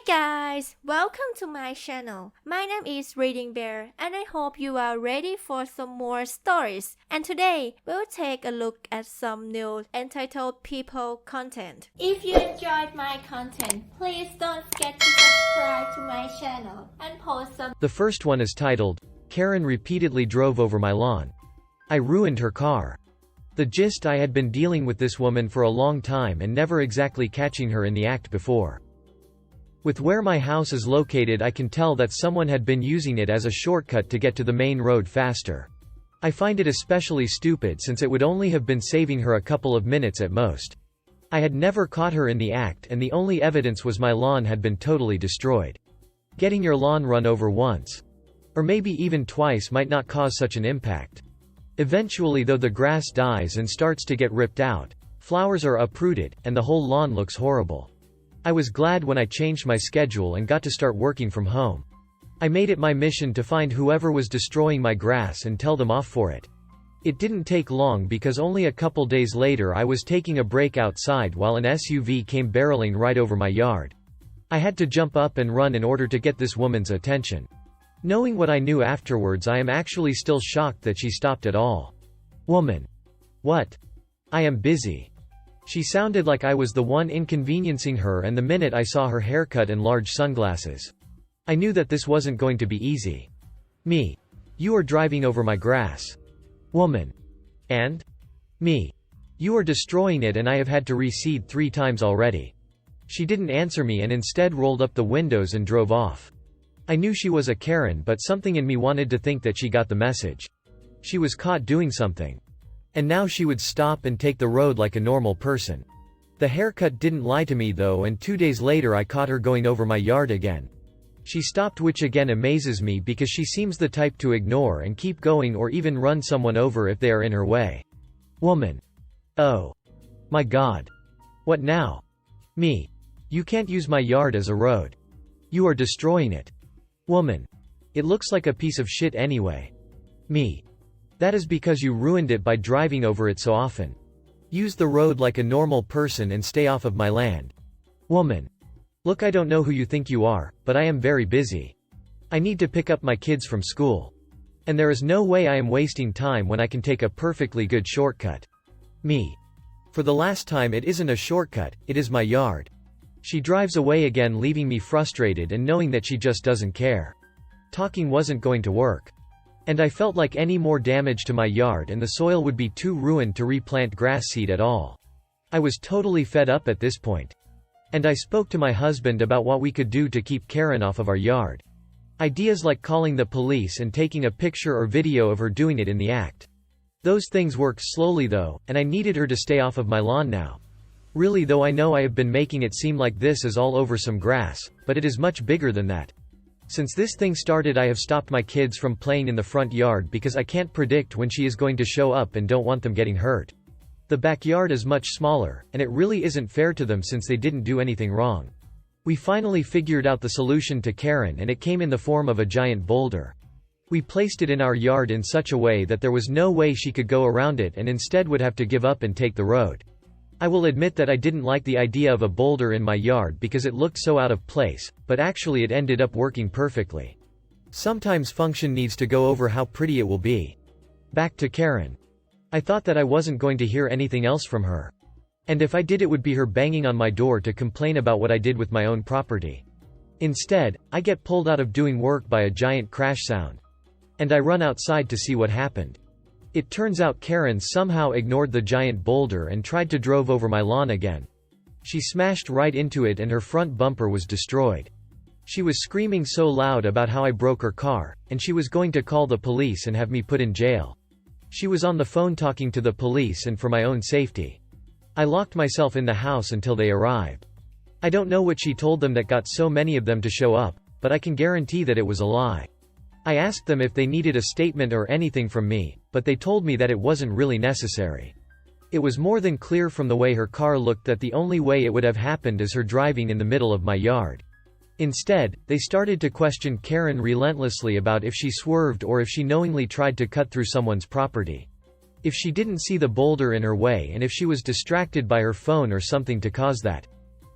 guys, welcome to my channel. My name is ReadingBear and I hope you are ready for some more stories. And today, we'll take a look at some new entitled people content. If you enjoyed my content, please don't forget to subscribe to my channel and post some. The first one is titled, Karen repeatedly drove over my lawn. I ruined her car. The gist: I had been dealing with this woman for a long time and never exactly catching her in the act before. With where my house is located, I can tell that someone had been using it as a shortcut to get to the main road faster. I find it especially stupid since it would only have been saving her a couple of minutes at most. I had never caught her in the act and the only evidence was my lawn had been totally destroyed. Getting your lawn run over once, or maybe even twice, might not cause such an impact. Eventually though, the grass dies and starts to get ripped out, flowers are uprooted, and the whole lawn looks horrible. I was glad when I changed my schedule and got to start working from home. I made it my mission to find whoever was destroying my grass and tell them off for it. It didn't take long because only a couple days later I was taking a break outside while an SUV came barreling right over my yard. I had to jump up and run in order to get this woman's attention. Knowing what I knew afterwards, I am actually still shocked that she stopped at all. Woman. What? I am busy. She sounded like I was the one inconveniencing her, and the minute I saw her haircut and large sunglasses, I knew that this wasn't going to be easy. Me. You are driving over my grass. Woman. And? Me. You are destroying it and I have had to reseed 3 times already. She didn't answer me and instead rolled up the windows and drove off. I knew she was a Karen, but something in me wanted to think that she got the message. She was caught doing something. And now she would stop and take the road like a normal person. The haircut didn't lie to me though, and 2 days later I caught her going over my yard again. She stopped, which again amazes me because she seems the type to ignore and keep going or even run someone over if they are in her way. Woman. Oh. My God. What now? Me. You can't use my yard as a road. You are destroying it. Woman. It looks like a piece of shit anyway. Me. That is because you ruined it by driving over it so often. Use the road like a normal person and stay off of my land. Woman. Look, I don't know who you think you are, but I am very busy. I need to pick up my kids from school. And there is no way I am wasting time when I can take a perfectly good shortcut. Me. For the last time, it isn't a shortcut, it is my yard. She drives away again, leaving me frustrated and knowing that she just doesn't care. Talking wasn't going to work. And I felt like any more damage to my yard and the soil would be too ruined to replant grass seed at all. I was totally fed up at this point. And I spoke to my husband about what we could do to keep Karen off of our yard. Ideas like calling the police and taking a picture or video of her doing it in the act. Those things worked slowly though, and I needed her to stay off of my lawn now. Really though, I know I have been making it seem like this is all over some grass, but it is much bigger than that. Since this thing started, I have stopped my kids from playing in the front yard because I can't predict when she is going to show up and don't want them getting hurt. The backyard is much smaller, and it really isn't fair to them since they didn't do anything wrong. We finally figured out the solution to Karen, and it came in the form of a giant boulder. We placed it in our yard in such a way that there was no way she could go around it and instead would have to give up and take the road. I will admit that I didn't like the idea of a boulder in my yard because it looked so out of place, but actually it ended up working perfectly. Sometimes function needs to go over how pretty it will be. Back to Karen. I thought that I wasn't going to hear anything else from her. And if I did, it would be her banging on my door to complain about what I did with my own property. Instead, I get pulled out of doing work by a giant crash sound. And I run outside to see what happened. It turns out Karen somehow ignored the giant boulder and tried to drive over my lawn again. She smashed right into it and her front bumper was destroyed. She was screaming so loud about how I broke her car, and she was going to call the police and have me put in jail. She was on the phone talking to the police, and for my own safety, I locked myself in the house until they arrived. I don't know what she told them that got so many of them to show up, but I can guarantee that it was a lie. I asked them if they needed a statement or anything from me, but they told me that it wasn't really necessary. It was more than clear from the way her car looked that the only way it would have happened is her driving in the middle of my yard. Instead, they started to question Karen relentlessly about if she swerved or if she knowingly tried to cut through someone's property. If she didn't see the boulder in her way and if she was distracted by her phone or something to cause that.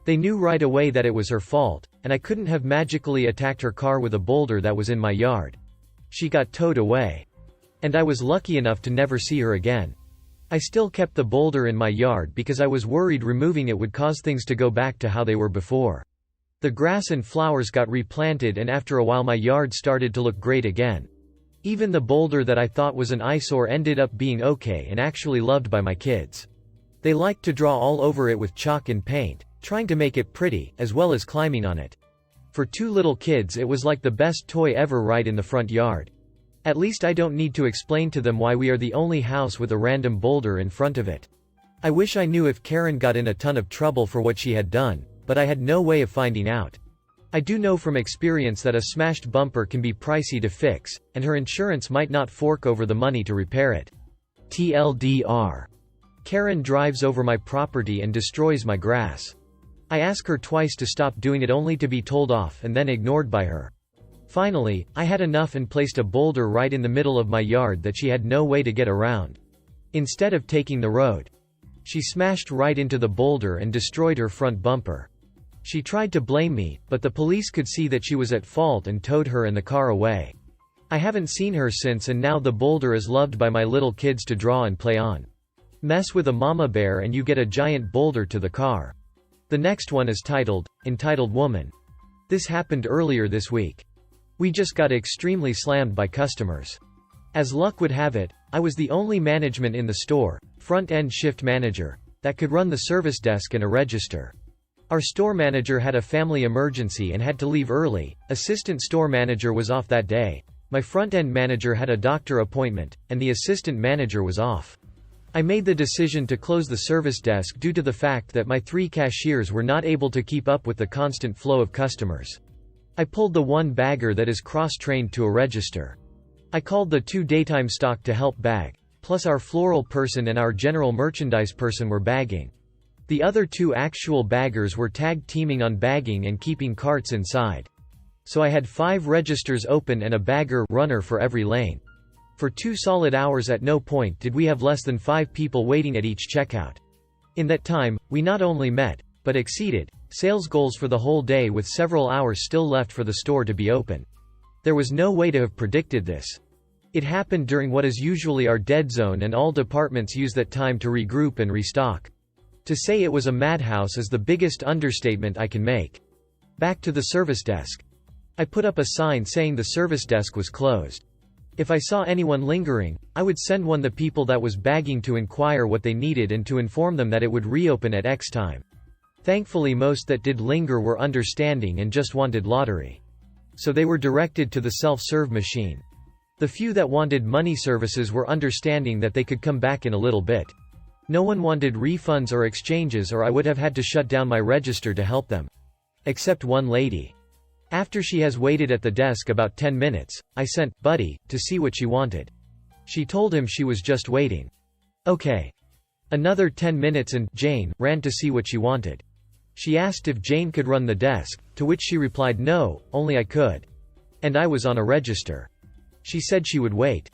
They knew right away that it was her fault, and I couldn't have magically attacked her car with a boulder that was in my yard. She got towed away. And I was lucky enough to never see her again. I still kept the boulder in my yard because I was worried removing it would cause things to go back to how they were before. The grass and flowers got replanted, and after a while my yard started to look great again. Even the boulder that I thought was an eyesore ended up being okay and actually loved by my kids. They liked to draw all over it with chalk and paint, trying to make it pretty, as well as climbing on it. For 2 little kids it was like the best toy ever right in the front yard. At least I don't need to explain to them why we are the only house with a random boulder in front of it. I wish I knew if Karen got in a ton of trouble for what she had done, but I had no way of finding out. I do know from experience that a smashed bumper can be pricey to fix, and her insurance might not fork over the money to repair it. TLDR. Karen drives over my property and destroys my grass. I ask her twice to stop doing it only to be told off and then ignored by her. Finally, I had enough and placed a boulder right in the middle of my yard that she had no way to get around. Instead of taking the road, she smashed right into the boulder and destroyed her front bumper. She tried to blame me, but the police could see that she was at fault and towed her and the car away. I haven't seen her since, and now the boulder is loved by my little kids to draw and play on. Mess with a mama bear and you get a giant boulder to the car. The next one is titled, Entitled Woman. This happened earlier this week. We just got extremely slammed by customers. As luck would have it, I was the only management in the store, front-end shift manager, that could run the service desk and a register. Our store manager had a family emergency and had to leave early, assistant store manager was off that day, my front-end manager had a doctor appointment, and the assistant manager was off. I made the decision to close the service desk due to the fact that my 3 cashiers were not able to keep up with the constant flow of customers. I pulled the one bagger that is cross-trained to a register. I called the 2 daytime stock to help bag, plus our floral person and our general merchandise person were bagging. The other 2 actual baggers were tag-teaming on bagging and keeping carts inside. So I had 5 registers open and a bagger runner for every lane. For 2 solid hours at no point did we have less than 5 people waiting at each checkout. In that time, we not only met, but exceeded, sales goals for the whole day with several hours still left for the store to be open. There was no way to have predicted this. It happened during what is usually our dead zone, and all departments use that time to regroup and restock. To say it was a madhouse is the biggest understatement I can make. Back to the service desk. I put up a sign saying the service desk was closed. If I saw anyone lingering, I would send one the people that was bagging to inquire what they needed and to inform them that it would reopen at X time. Thankfully most that did linger were understanding and just wanted lottery. So they were directed to the self-serve machine. The few that wanted money services were understanding that they could come back in a little bit. No one wanted refunds or exchanges, or I would have had to shut down my register to help them. Except one lady. After she has waited at the desk about 10 minutes, I sent Buddy to see what she wanted. She told him she was just waiting. Okay. Another 10 minutes and Jane ran to see what she wanted. She asked if Jane could run the desk, to which she replied no, only I could. And I was on a register. She said she would wait.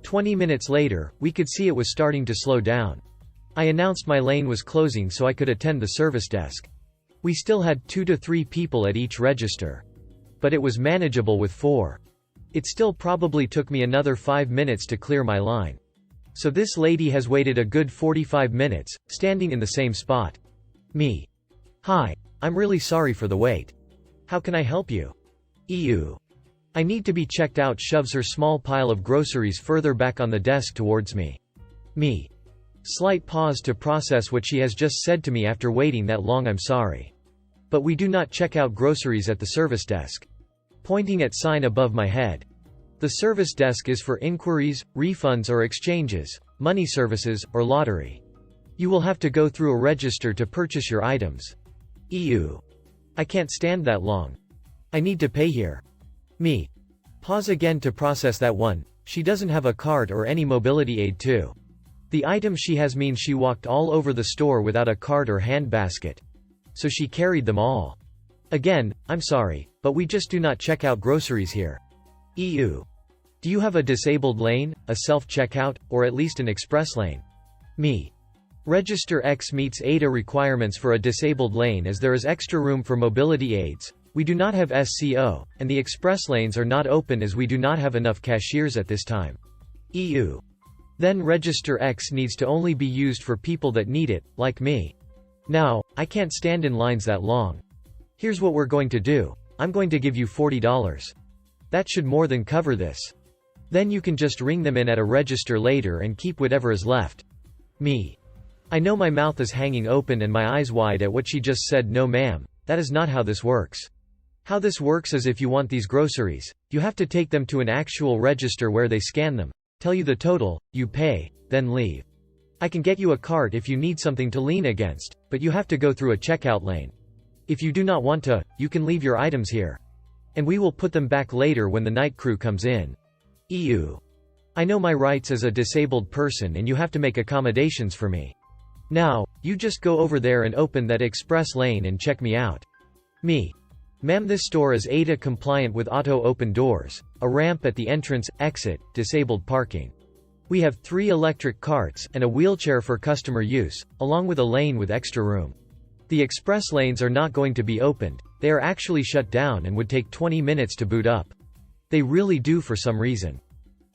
20 minutes later, we could see it was starting to slow down. I announced my lane was closing so I could attend the service desk. We still had 2 to 3 people at each register. But it was manageable with 4. It still probably took me another 5 minutes to clear my line. So this lady has waited a good 45 minutes, standing in the same spot. Me. Hi. I'm really sorry for the wait. How can I help you? EU. I need to be checked out. Shoves her small pile of groceries further back on the desk towards me. Me. Slight pause to process what she has just said to me after waiting that long. I'm sorry. But we do not check out groceries at the service desk. Pointing at sign above my head. The service desk is for inquiries, refunds or exchanges, money services, or lottery. You will have to go through a register to purchase your items. EU. I can't stand that long. I need to pay here. Me. Pause again to process that one. She doesn't have a card or any mobility aid too. The item she has means she walked all over the store without a cart or handbasket. So she carried them all. Again, I'm sorry, but we just do not check out groceries here. EU. Do you have a disabled lane, a self-checkout, or at least an express lane? Me. Register X meets ADA requirements for a disabled lane as there is extra room for mobility aids. We do not have SCO, and the express lanes are not open as we do not have enough cashiers at this time. EU. Then Register X needs to only be used for people that need it, like me. Now, I can't stand in lines that long. Here's what we're going to do. I'm going to give you $40. That should more than cover this. Then you can just ring them in at a register later and keep whatever is left. Me. I know my mouth is hanging open and my eyes wide at what she just said. No ma'am, that is not how this works. How this works is if you want these groceries, you have to take them to an actual register where they scan them, tell you the total, you pay, then leave. I can get you a cart if you need something to lean against, but you have to go through a checkout lane. If you do not want to, you can leave your items here. And we will put them back later when the night crew comes in. EU. I know my rights as a disabled person and you have to make accommodations for me. Now, you just go over there and open that express lane and check me out. Me. Ma'am, this store is ADA compliant with auto open doors, a ramp at the entrance, exit, disabled parking. We have 3 electric carts and a wheelchair for customer use, along with a lane with extra room. The express lanes are not going to be opened, they are actually shut down and would take 20 minutes to boot up. They really do for some reason.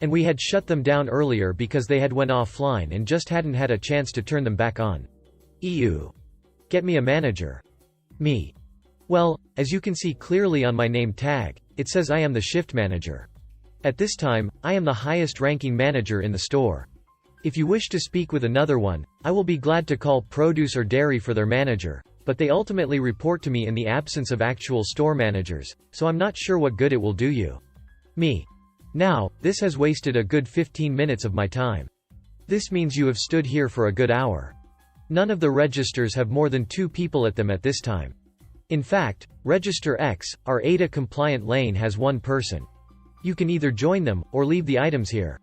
And we had shut them down earlier because they had went offline and just hadn't had a chance to turn them back on. EU. Get me a manager. Me. Well, as you can see clearly on my name tag, it says I am the shift manager. At this time, I am the highest ranking manager in the store. If you wish to speak with another one, I will be glad to call produce or dairy for their manager, but they ultimately report to me in the absence of actual store managers, so I'm not sure what good it will do you. Me. Now, this has wasted a good 15 minutes of my time. This means you have stood here for a good hour. None of the registers have more than 2 people at them at this time. In fact, Register X, our ADA-compliant lane has 1 person. You can either join them, or leave the items here.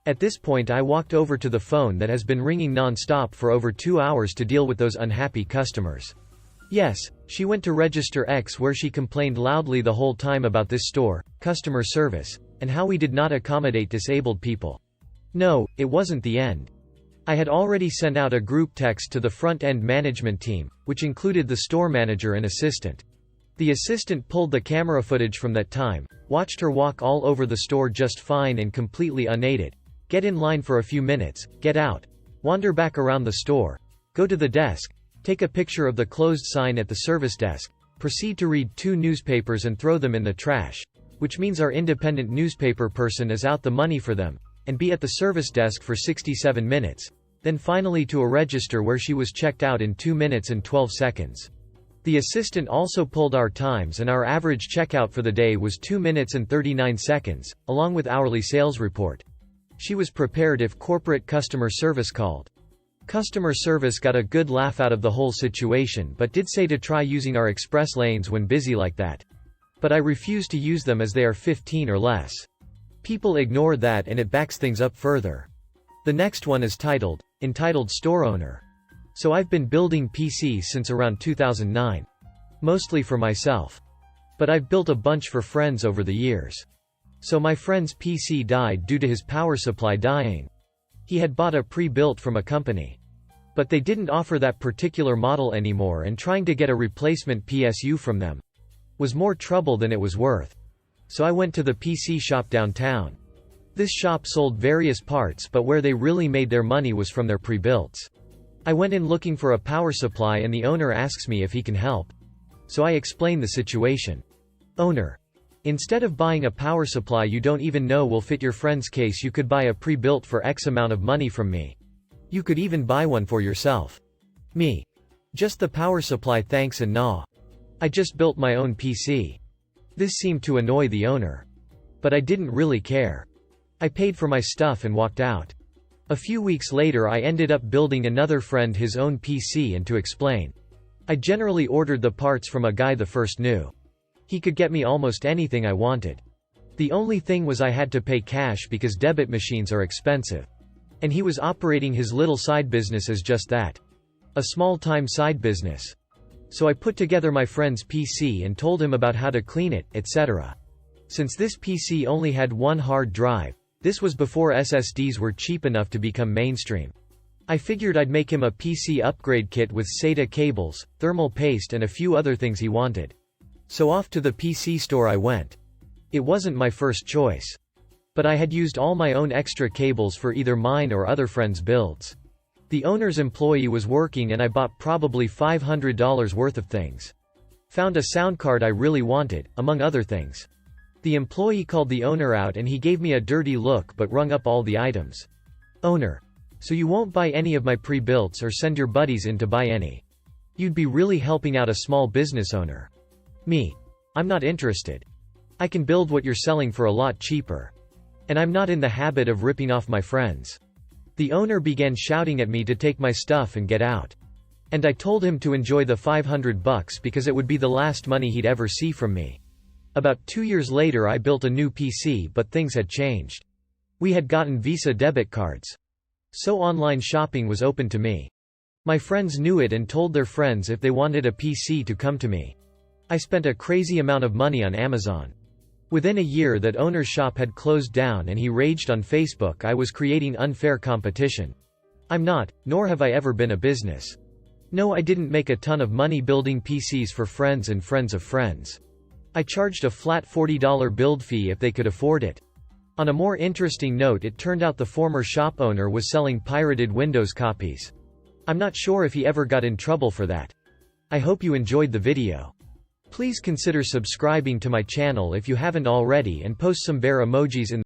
At this point I walked over to the phone that has been ringing non-stop for over 2 hours to deal with those unhappy customers. Yes, she went to Register X where she complained loudly the whole time about this store, customer service, and how we did not accommodate disabled people. No, it wasn't the end. I had already sent out a group text to the front-end management team, which included the store manager and assistant. The assistant pulled the camera footage from that time, watched her walk all over the store just fine and completely unaided, get in line for a few minutes, get out, wander back around the store, go to the desk, take a picture of the closed sign at the service desk, proceed to read 2 newspapers and throw them in the trash, which means our independent newspaper person is out the money for them, and be at the service desk for 67 minutes, then finally to a register where she was checked out in 2 minutes and 12 seconds. The assistant also pulled our times and our average checkout for the day was 2 minutes and 39 seconds, along with hourly sales report. She was prepared if corporate customer service called. Customer service got a good laugh out of the whole situation but did say to try using our express lanes when busy like that. But I refuse to use them as they are 15 or less. People ignore that and it backs things up further. The next one is entitled Store Owner. So I've been building PCs since around 2009. Mostly for myself. But I've built a bunch for friends over the years. So my friend's PC died due to his power supply dying. He had bought a pre-built from a company. But they didn't offer that particular model anymore and trying to get a replacement PSU from them was more trouble than it was worth. So I went to the PC shop downtown. This shop sold various parts but where they really made their money was from their pre-builts. I went in looking for a power supply and the owner asks me if he can help. So I explain the situation. Owner. Instead of buying a power supply you don't even know will fit your friend's case, you could buy a pre-built for X amount of money from me. You could even buy one for yourself. Me. Just the power supply thanks and nah. I just built my own PC. This seemed to annoy the owner. But I didn't really care. I paid for my stuff and walked out. A few weeks later I ended up building another friend his own PC, and to explain. I generally ordered the parts from a guy the first knew. He could get me almost anything I wanted. The only thing was I had to pay cash because debit machines are expensive. And he was operating his little side business as just that. A small-time side business. So I put together my friend's PC and told him about how to clean it, etc. Since this PC only had 1 hard drive, this was before SSDs were cheap enough to become mainstream. I figured I'd make him a PC upgrade kit with SATA cables, thermal paste and a few other things he wanted. So off to the PC store I went. It wasn't my first choice. But I had used all my own extra cables for either mine or other friends' builds. The owner's employee was working and I bought probably $500 worth of things. Found a sound card I really wanted, among other things. The employee called the owner out and he gave me a dirty look but rung up all the items. Owner. So you won't buy any of my pre-builts or send your buddies in to buy any? You'd be really helping out a small business owner. Me. I'm not interested. I can build what you're selling for a lot cheaper. And I'm not in the habit of ripping off my friends. The owner began shouting at me to take my stuff and get out. And I told him to enjoy the $500 because it would be the last money he'd ever see from me. About 2 years later I built a new PC but things had changed. We had gotten Visa debit cards. So online shopping was open to me. My friends knew it and told their friends if they wanted a PC to come to me. I spent a crazy amount of money on Amazon. Within a year that owner's shop had closed down and he raged on Facebook I was creating unfair competition. I'm not, nor have I ever been a business. No, I didn't make a ton of money building PCs for friends and friends of friends. I charged a flat $40 build fee if they could afford it. On a more interesting note, it turned out the former shop owner was selling pirated Windows copies. I'm not sure if he ever got in trouble for that. I hope you enjoyed the video. Please consider subscribing to my channel if you haven't already and post some bear emojis in